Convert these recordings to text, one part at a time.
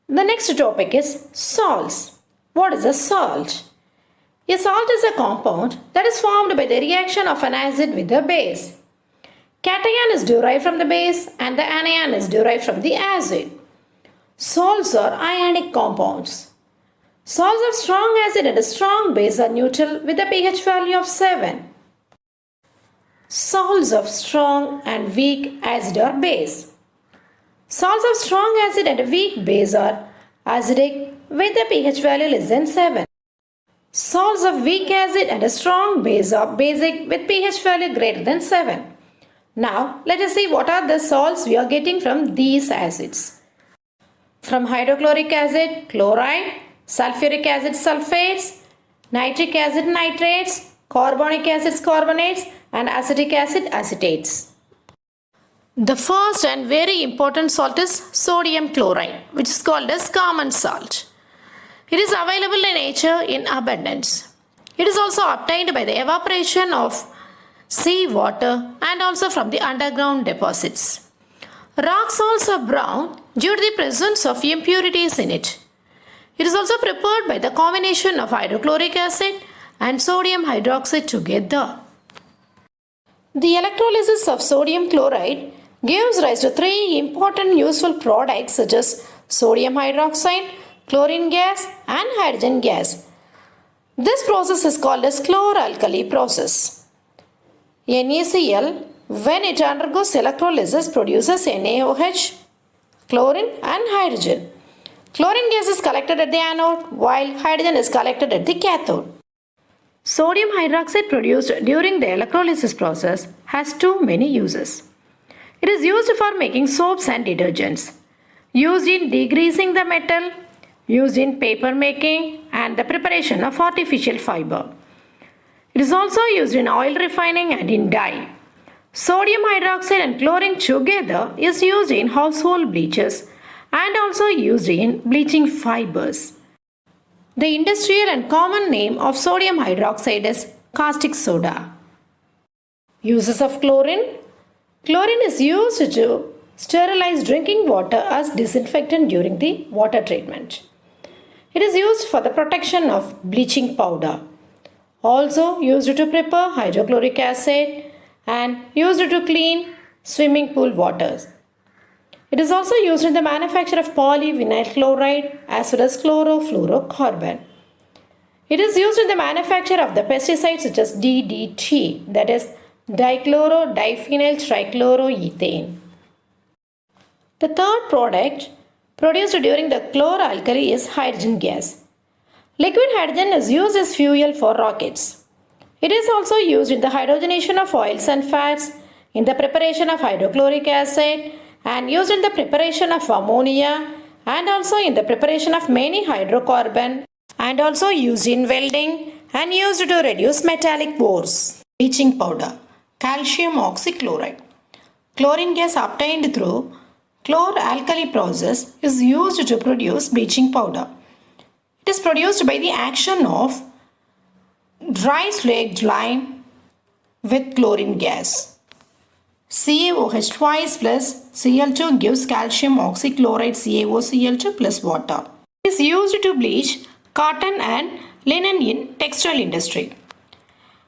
The next topic is salts. What is a salt? A salt is a compound that is formed by the reaction of an acid with a base. Cation is derived from the base and the anion is derived from the acid. Salts are ionic compounds. Salts of strong acid and a strong base are neutral with a pH value of 7. Salts of strong and weak acid or base. Salts of strong acid and a weak base are acidic with a pH value less than 7. Salts of weak acid and a strong base are basic with pH value greater than 7. Now, let us see what are the salts we are getting from these acids. From hydrochloric acid, chloride, sulfuric acid, sulfates, nitric acid, nitrates, carbonic acid, carbonates, and acetic acid, acetates. The first and very important salt is sodium chloride, which is called as common salt. It is available in nature in abundance. It is also obtained by the evaporation of sea water and also from the underground deposits. Rock salts are brown due to the presence of impurities in it. It is also prepared by the combination of hydrochloric acid and sodium hydroxide together. The electrolysis of sodium chloride gives rise to three important useful products such as sodium hydroxide, chlorine gas and hydrogen gas. This process is called as chloralkali process. NaCl, when it undergoes electrolysis, produces NaOH, chlorine and hydrogen. Chlorine gas is collected at the anode while hydrogen is collected at the cathode. Sodium hydroxide produced during the electrolysis process has too many uses. It is used for making soaps and detergents, used in degreasing the metal, used in paper making and the preparation of artificial fiber. It is also used in oil refining and in dye. Sodium hydroxide and chlorine together is used in household bleaches and also used in bleaching fibers. The industrial and common name of sodium hydroxide is caustic soda. Uses of chlorine. Chlorine is used to sterilize drinking water as disinfectant during the water treatment. It is used for the protection of bleaching powder. Also used to prepare hydrochloric acid and used to clean swimming pool waters. It is also used in the manufacture of polyvinyl chloride as well as chlorofluorocarbon. It is used in the manufacture of the pesticides such as DDT, that is dichloro-diphenyl trichloroethane. The third product produced during the chloralkali is hydrogen gas. Liquid hydrogen is used as fuel for rockets. It is also used in the hydrogenation of oils and fats, in the preparation of hydrochloric acid, and used in the preparation of ammonia, and also in the preparation of many hydrocarbons, and also used in welding and used to reduce metallic pores. Bleaching powder, calcium oxychloride. Chlorine gas obtained through chloralkali process is used to produce bleaching powder. It is produced by the action of dry slaked lime with chlorine gas. CaOH twice plus Cl2 gives calcium oxychloride CaOCl2 plus water. It is used to bleach cotton and linen in textile industry.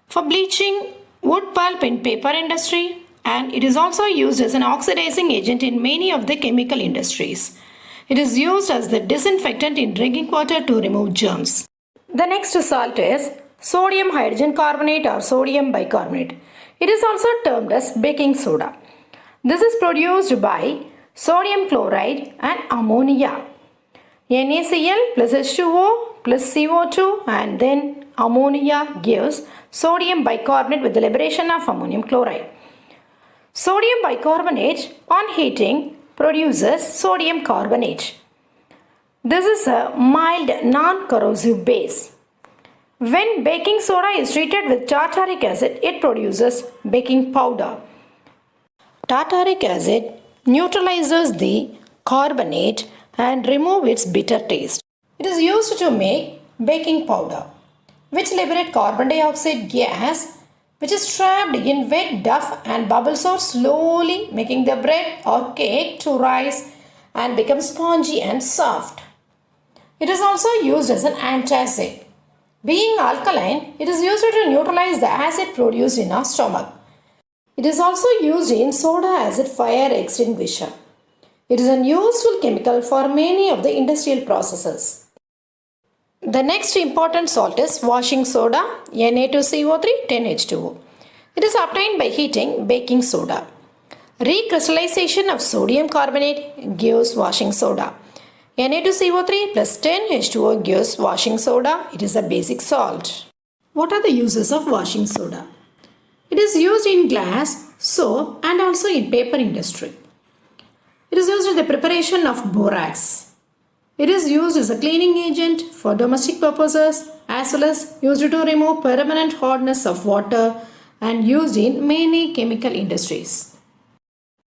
For bleaching wood pulp in paper industry, and it is also used as an oxidizing agent in many of the chemical industries. It is used as the disinfectant in drinking water to remove germs. The next salt is sodium hydrogen carbonate or sodium bicarbonate. It is also termed as baking soda. This is produced by sodium chloride and ammonia. NaCl plus H2O plus CO2 and then ammonia gives sodium bicarbonate with the liberation of ammonium chloride. Sodium bicarbonate on heating produces sodium carbonate. This is a mild non-corrosive base. When baking soda is treated with tartaric acid, it produces baking powder. Tartaric acid neutralizes the carbonate and removes its bitter taste. It is used to make baking powder, which liberate carbon dioxide gas, which is trapped in wet duff and bubbles out slowly, making the bread or cake to rise and become spongy and soft. It is also used as an antacid. Being alkaline, it is used to neutralize the acid produced in our stomach. It is also used in soda acid fire extinguisher. It is a useful chemical for many of the industrial processes. The next important salt is washing soda, Na2CO3 10H2O. It is obtained by heating baking soda. Recrystallization of sodium carbonate gives washing soda. Na2CO3 plus 10H2O gives washing soda. It is a basic salt. What are the uses of washing soda? It is used in glass, soap and also in paper industry. It is used in the preparation of borax. It is used as a cleaning agent for domestic purposes as well as used to remove permanent hardness of water and used in many chemical industries.